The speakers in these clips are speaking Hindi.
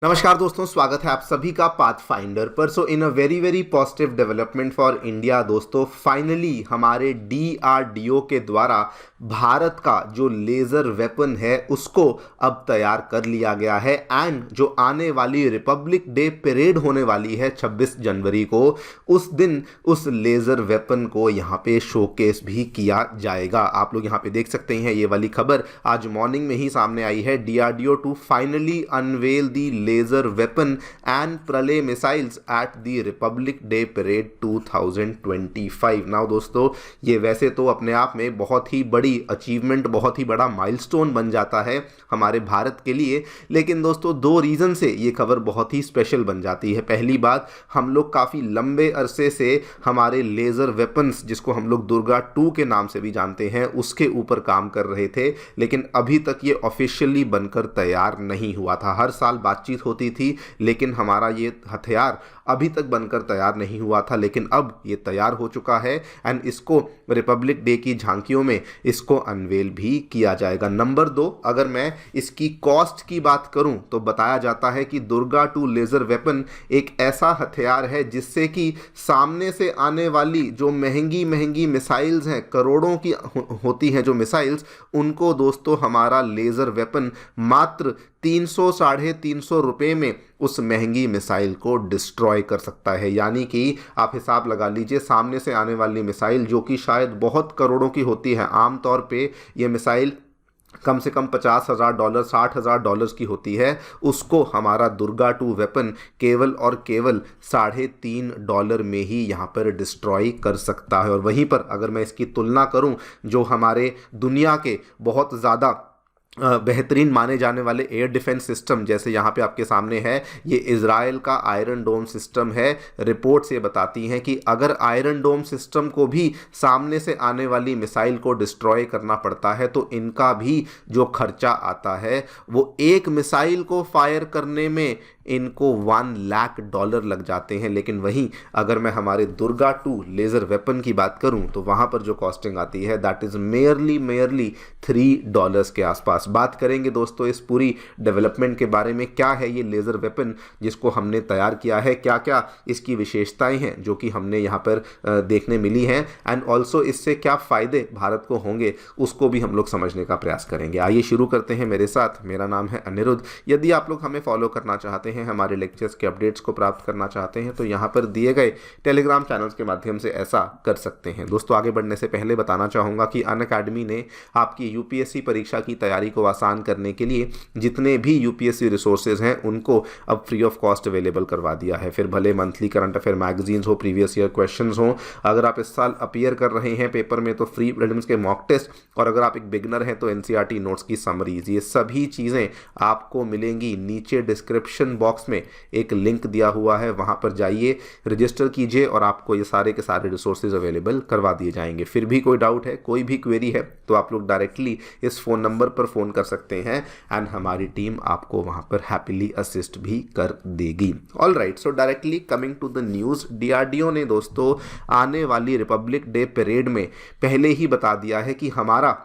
नमस्कार दोस्तों, स्वागत है आप सभी का पाथफाइंडर पर। So in a very positive development for India दोस्तों, फाइनली हमारे डीआरडीओ के द्वारा भारत का जो लेज़र वेपन है उसको अब तैयार कर लिया गया है। एंड जो आने वाली रिपब्लिक डे परेड होने वाली है 26 जनवरी को, उस दिन उस लेज़र वेपन को यहाँ पे शोकेस भी किया जाएगा। आप लोग यहाँ पे देख सकते हैं, ये वाली खबर आज मॉर्निंग में ही सामने आई है। DRDO to finally unveil the laser weapon and Pralay missiles at the Republic Day parade 2025। Now दोस्तों, ये वैसे तो अपने आप में बहुत ही बड़ी अचीवमेंट, बहुत ही बड़ा माइलस्टोन बन जाता है हमारे भारत के लिए, लेकिन दोस्तों दो रीज़न से ये खबर बहुत ही स्पेशल बन जाती है। पहली बात, हम लोग काफ़ी लंबे अरसे से हमारे लेज़र वेपन्स, जिसको हम लोग दुर्गा 2 के नाम से भी जानते हैं, उसके ऊपर काम कर रहे थे, लेकिन अभी तक ये ऑफिशियली बनकर तैयार नहीं हुआ था। हर साल बातचीत होती थी, लेकिन हमारा ये हथियार अभी तक बनकर तैयार नहीं हुआ था, लेकिन अब ये तैयार हो चुका है एंड इसको रिपब्लिक डे की झांकियों में इसको अनवेल भी किया जाएगा। नंबर 2, अगर मैं इसकी कॉस्ट की बात करूं तो बताया जाता है कि दुर्गा 2 लेज़र वेपन एक ऐसा हथियार है जिससे कि सामने से आने वाली जो महंगी महंगी मिसाइल्स हैं, करोड़ों की होती हैं जो मिसाइल्स, उनको दोस्तों हमारा लेज़र वेपन मात्र 300 साढ़े 300 रुपये में उस महंगी मिसाइल को डिस्ट्रॉय कर सकता है। यानी कि आप हिसाब लगा लीजिए, सामने से आने वाली मिसाइल जो कि शायद बहुत करोड़ों की होती है, आमतौर पे ये मिसाइल कम से कम $50,000 $60,000 की होती है, उसको हमारा दुर्गा 2 वेपन केवल और केवल $3.5 में ही यहाँ पर डिस्ट्रॉय कर सकता है। और वहीं पर अगर मैं इसकी तुलना करूँ, जो हमारे दुनिया के बहुत ज़्यादा बेहतरीन माने जाने वाले एयर डिफेंस सिस्टम, जैसे यहाँ पे आपके सामने है, ये इज़राइल का आयरन डोम सिस्टम है। रिपोर्ट्स ये बताती हैं कि अगर आयरन डोम सिस्टम को भी सामने से आने वाली मिसाइल को डिस्ट्रॉय करना पड़ता है तो इनका भी जो खर्चा आता है वो एक मिसाइल को फायर करने में इनको $1 लाख लग जाते हैं। लेकिन वहीं अगर मैं हमारे दुर्गा 2 लेज़र वेपन की बात करूं तो वहां पर जो कॉस्टिंग आती है दैट इज़ मेयरली $3 के आसपास। बात करेंगे दोस्तों इस पूरी डेवलपमेंट के बारे में, क्या है ये लेज़र वेपन जिसको हमने तैयार किया है, क्या क्या इसकी विशेषताएं हैं जो कि हमने यहाँ पर देखने मिली हैं, एंड ऑल्सो इससे क्या फ़ायदे भारत को होंगे, उसको भी हम लोग समझने का प्रयास करेंगे। आइए शुरू करते हैं मेरे साथ। मेरा नाम है अनिरुद्ध। यदि आप लोग हमें फॉलो करना चाहते हैं, हमारे लेक्चर्स के अपडेट्स को प्राप्त करना चाहते हैं, तो यहाँ पर दिए गए टेलीग्राम चैनल्स के माध्यम से ऐसा कर सकते हैं। दोस्तों आगे बढ़ने से पहले बताना चाहूँगा कि अनअकैडमी ने आपकी यूपीएससी परीक्षा की तैयारी को आसान करने के लिए जितने भी यूपीएससी रिसोर्सेज हैं उनको अब फ्री ऑफ कॉस्ट अवेलेबल करवा दिया है। फिर भले मंथली करंट अफेयर मैगजीन्स हो, प्रीवियस ईयर क्वेश्चंस हो, अगर आप इस साल अपीयर कर रहे हैं पेपर में तो फ्री प्रीलिम्स के मॉक टेस्ट, और अगर आप एक बिगनर हैं तो एनसीईआरटी नोट्स की समरीज, ये सभी चीज़ें आपको मिलेंगी। नीचे डिस्क्रिप्शन बॉक्स में एक लिंक दिया हुआ है, वहां पर जाइए, रजिस्टर कीजिए और आपको ये सारे के सारे रिसोर्सेज अवेलेबल करवा दिए जाएंगे। फिर भी कोई डाउट है, कोई भी क्वेरी है, तो आप लोग डायरेक्टली इस फ़ोन नंबर पर फ़ोन कर सकते हैं एंड हमारी टीम आपको वहां पर हैप्पीली असिस्ट भी कर देगी। All right, so directly coming to the news, DRDO ने दोस्तों आने वाली रिपब्लिक डे परेड में पहले ही बता दिया है कि हमारा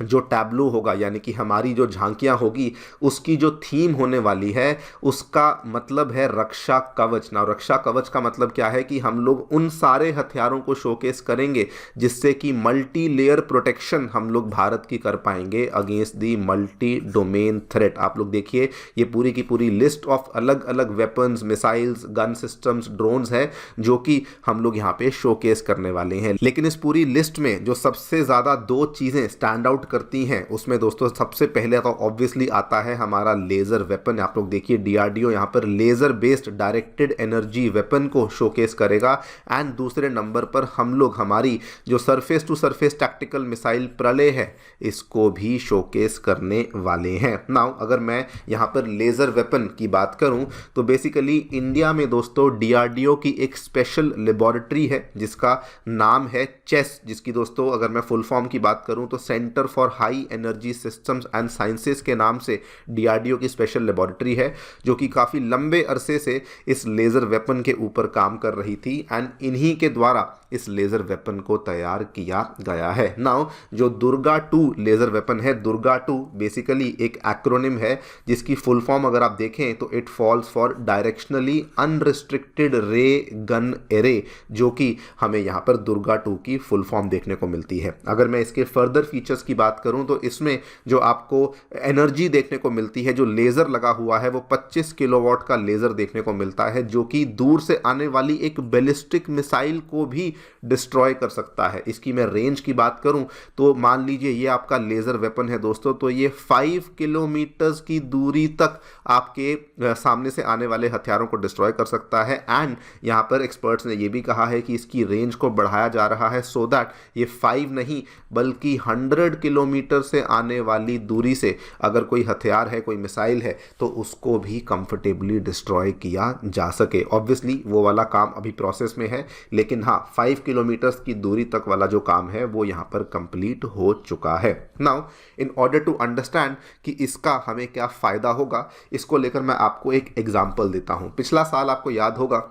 जो टैब्लो होगा, यानी कि हमारी जो झांकियां होगी, उसकी जो थीम होने वाली है उसका मतलब है रक्षा कवच। ना रक्षा कवच का मतलब क्या है कि हम लोग उन सारे हथियारों को शोकेस करेंगे जिससे कि मल्टी लेयर प्रोटेक्शन हम लोग भारत की कर पाएंगे against the multi domain threat. आप लोग देखिए, ये पूरी की पूरी लिस्ट ऑफ अलग अलग weapons, missiles, gun systems, drones है जो कि हम लोग यहाँ पे शोकेस करने वाले हैं। लेकिन इस पूरी लिस्ट में जो सबसे ज़्यादा दो चीज़ें स्टैंड आउट करती हैं, उसमें दोस्तों सबसे पहले तो ऑब्वियसली आता है हमारा लेजर वेपन। आप लोग देखिए, डीआरडीओ यहाँ पर laser based directed energy weapon को शोकेस करेगा। एंड दूसरे नंबर पर हम लोग हमारी जो surface to surface tactical missile Pralay है, इसको भी शोकेस करने वाले हैं। नाउ अगर मैं यहाँ पर लेजर वेपन की बात करूँ तो बेसिकली इंडिया में दोस्तों डीआरडीओ की एक स्पेशल लेबोरेटरी है जिसका नाम है चेस, जिसकी दोस्तों अगर मैं फुल फॉर्म की बात करूँ तो centre for high energy systems and sciences के नाम से डीआरडीओ की स्पेशल लेबोरेटरी है, जो कि काफ़ी लंबे अरसे से इस लेज़र वेपन के ऊपर काम कर रही थी एंड इन्हीं के द्वारा इस लेज़र वेपन को तैयार किया गया है। नाउ जो दुर्गा 2 लेज़र वेपन है, दुर्गा 2 बेसिकली एक एक्रोनिम है जिसकी फुल फॉर्म अगर आप देखें तो it falls for directionally unrestricted रे गन एरे, जो कि हमें यहाँ पर दुर्गा 2 की फुल फॉर्म देखने को मिलती है। अगर मैं इसके फर्दर फीचर्स की बात करूँ तो इसमें जो आपको एनर्जी देखने को मिलती है, जो लेज़र लगा हुआ है वो 25 किलोवाट का लेज़र देखने को मिलता है, जो कि दूर से आने वाली एक बैलिस्टिक मिसाइल को भी डिस्ट्रॉय कर सकता है। इसकी मैं रेंज की बात करूं तो मान लीजिए ये आपका लेज़र वेपन है दोस्तों, तो ये 5 किलोमीटर्स की दूरी तक आपके सामने से आने वाले हथियारों को डिस्ट्रॉय कर सकता है। एंड यहाँ पर एक्सपर्ट्स ने ये भी कहा है कि इसकी रेंज को बढ़ाया जा रहा है सो दैट ये 5 नहीं बल्कि 100 किलोमीटर से आने वाली दूरी से अगर कोई हथियार है, कोई मिसाइल है, तो उसको भी कंफर्टेबली डिस्ट्रॉय किया जा सके। ऑब्वियसली वो वाला काम अभी प्रोसेस में है, लेकिन हाँ 5 किलोमीटर्स की दूरी तक वाला जो काम है वो यहाँ पर कंप्लीट हो चुका है। Now in order to understand कि इसका हमें क्या फ़ायदा होगा, इसको लेकर मैं आपको एक एग्जाम्पल देता हूँ। पिछला साल आपको याद होगा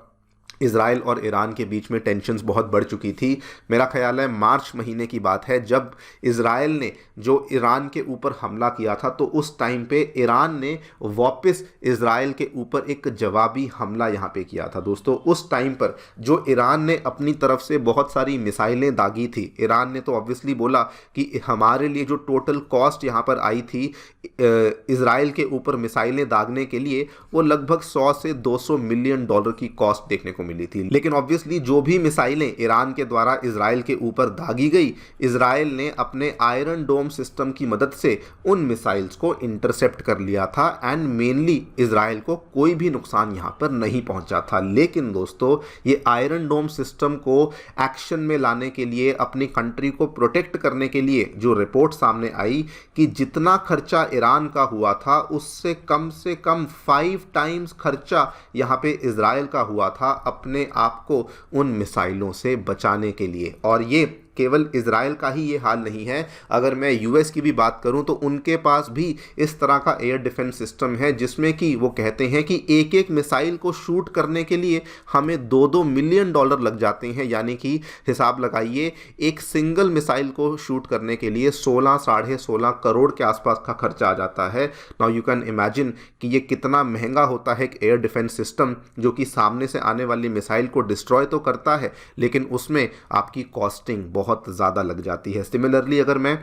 इज़राइल और ईरान के बीच में टेंशन्स बहुत बढ़ चुकी थी। मेरा ख्याल है मार्च महीने की बात है जब इज़राइल ने जो ईरान के ऊपर हमला किया था, तो उस टाइम पे ईरान ने वापस इज़राइल के ऊपर एक जवाबी हमला यहाँ पे किया था दोस्तों। उस टाइम पर जो ईरान ने अपनी तरफ से बहुत सारी मिसाइलें दागी थी, ईरान ने तो ऑब्वियसली बोला कि हमारे लिए जो टोटल कॉस्ट यहाँ पर आई थी इज़राइल के ऊपर मिसाइलें दागने के लिए, वो लगभग 100 से 200 मिलियन डॉलर की कॉस्ट देखने को मिली थी। लेकिन ऑब्वियसली जो भी मिसाइलें ईरान के द्वारा इजराइल के ऊपर दागी गई, इजराइल ने अपने आयरन डोम सिस्टम की मदद से उन मिसाइल्स को इंटरसेप्ट कर लिया था एंड मेनली इजराइल को कोई भी नुकसान यहां पर नहीं पहुंचा था। लेकिन दोस्तों ये आयरन डोम सिस्टम को एक्शन में लाने के लिए, अपनी कंट्री को प्रोटेक्ट करने के लिए जो रिपोर्ट सामने आई कि जितना खर्चा ईरान का हुआ था उससे कम से कम 5 टाइम्स खर्चा यहां पे इजराइल का हुआ था अपने आप को उन मिसाइलों से बचाने के लिए। और ये केवल इजराइल का ही ये हाल नहीं है, अगर मैं यूएस की भी बात करूं तो उनके पास भी इस तरह का एयर डिफेंस सिस्टम है जिसमें कि वो कहते हैं कि एक एक मिसाइल को शूट करने के लिए हमें 2-2 मिलियन डॉलर लग जाते हैं। यानी कि हिसाब लगाइए, एक सिंगल मिसाइल को शूट करने के लिए 16-16.5 करोड़ के आसपास का खर्चा आ जाता है। नाउ यू कैन इमेजिन कि ये कितना महंगा होता है एक एयर डिफेंस सिस्टम जो कि सामने से आने वाली मिसाइल को डिस्ट्रॉय तो करता है लेकिन उसमें आपकी कॉस्टिंग बहुत ज़्यादा लग जाती है। सिमिलरली अगर मैं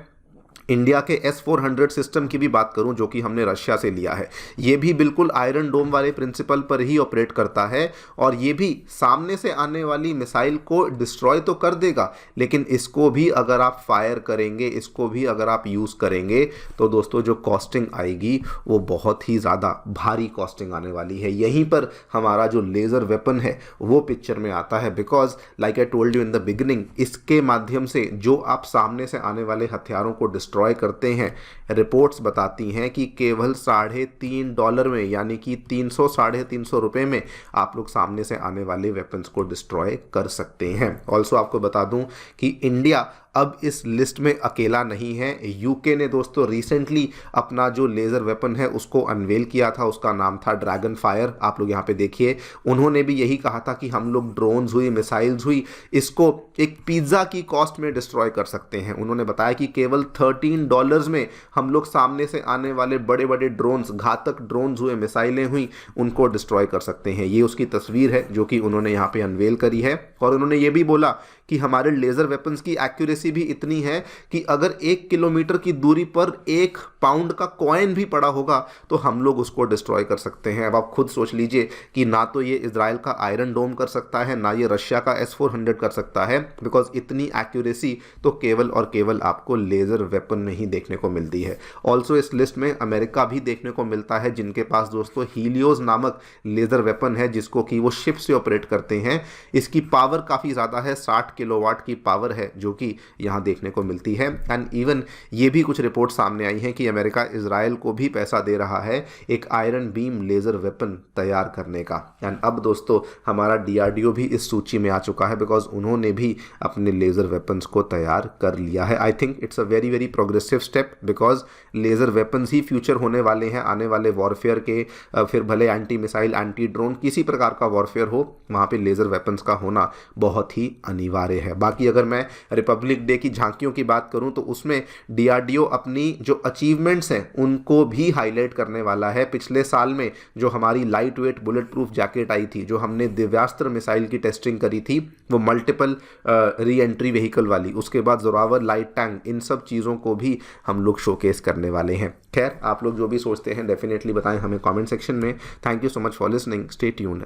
इंडिया के S-400 सिस्टम की भी बात करूं जो कि हमने रशिया से लिया है, ये भी बिल्कुल आयरन डोम वाले प्रिंसिपल पर ही ऑपरेट करता है और ये भी सामने से आने वाली मिसाइल को डिस्ट्रॉय तो कर देगा, लेकिन इसको भी अगर आप फायर करेंगे, इसको भी अगर आप यूज़ करेंगे तो दोस्तों जो कॉस्टिंग आएगी वो बहुत ही ज़्यादा भारी कॉस्टिंग आने वाली है। यहीं पर हमारा जो लेज़र वेपन है वो पिक्चर में आता है, because like I told you in the beginning, इसके माध्यम से जो आप सामने से आने वाले हथियारों को डिस्ट्रॉय करते हैं, रिपोर्ट्स बताती हैं कि केवल $3.5 में यानी कि 300-350 रुपए में आप लोग सामने से आने वाले वेपन्स को डिस्ट्रॉय कर सकते हैं। ऑल्सो आपको बता दूं कि इंडिया अब इस लिस्ट में अकेला नहीं है। यूके ने दोस्तों रिसेंटली अपना जो लेज़र वेपन है उसको अनवेल किया था, उसका नाम था ड्रैगन फायर। आप लोग यहाँ पे देखिए, उन्होंने भी यही कहा था कि हम लोग ड्रोन्स हुई, मिसाइल्स हुई, इसको एक पिज़्ज़ा की कॉस्ट में डिस्ट्रॉय कर सकते हैं। उन्होंने बताया कि केवल $13 में हम लोग सामने से आने वाले बड़े बड़े ड्रोन्स, घातक ड्रोन्स हुए, मिसाइलें हुई, उनको डिस्ट्रॉय कर सकते हैं। ये उसकी तस्वीर है जो कि उन्होंने यहाँ पे अनवेल करी है। और उन्होंने ये भी बोला कि हमारे लेज़र वेपन्स की एक्यूरेसी भी इतनी है कि अगर 1 किलोमीटर की दूरी पर 1 पाउंड का कॉइन भी पड़ा होगा तो हम लोग उसको डिस्ट्रॉय कर सकते हैं। अब आप खुद सोच लीजिए कि ना तो ये इजराइल का आयरन डोम कर सकता है, ना ये रशिया का S-400 कर सकता है, बिकॉज इतनी एक्यूरेसी तो केवल और केवल आपको लेज़र वेपन में ही देखने को मिलती है। ऑल्सो इस लिस्ट में अमेरिका भी देखने को मिलता है, जिनके पास दोस्तों हीलियोस नामक लेज़र वेपन है जिसको कि वो शिप से ऑपरेट करते हैं। इसकी पावर काफ़ी ज़्यादा है, 60 किलोवाट की पावर है जो कि यहाँ देखने को मिलती है। एंड इवन ये भी कुछ रिपोर्ट सामने आई हैं कि अमेरिका इजराइल को भी पैसा दे रहा है एक आयरन बीम लेज़र वेपन तैयार करने का। एंड अब दोस्तों हमारा डीआरडीओ भी इस सूची में आ चुका है बिकॉज उन्होंने भी अपने लेज़र वेपन्स को तैयार कर लिया है। I think it's a very very progressive step because laser weapons he future होने वाले हैं आने वाले वॉरफेयर के। फिर भले एंटी मिसाइल एंटी ड्रोन किसी प्रकार का वॉरफेयर हो, वहाँ पे लेज़र वेपन्स का होना बहुत ही अनिवार्य है। बाकी अगर मैं रिपब्लिक डे की झांकियों की बात करूँ तो उसमें डीआरडीओ अपनी जो अचीवमेंट्स हैं उनको भी हाईलाइट करने वाला है। पिछले साल में जो हमारी light weight bullet proof jacket आई थी, जो हमने दिव्यास्त्र मिसाइल की टेस्टिंग करी थी, वो मल्टीपल री एंट्री व्हीकल वाली, उसके बाद जोरावर लाइट टैंक, इन सब चीज़ों को भी हम लोग शोकेस करने वाले हैं। खैर आप लोग जो भी सोचते हैं डेफिनेटली बताएं हमें कमेंट सेक्शन में। Thank you so much for listening, stay tuned.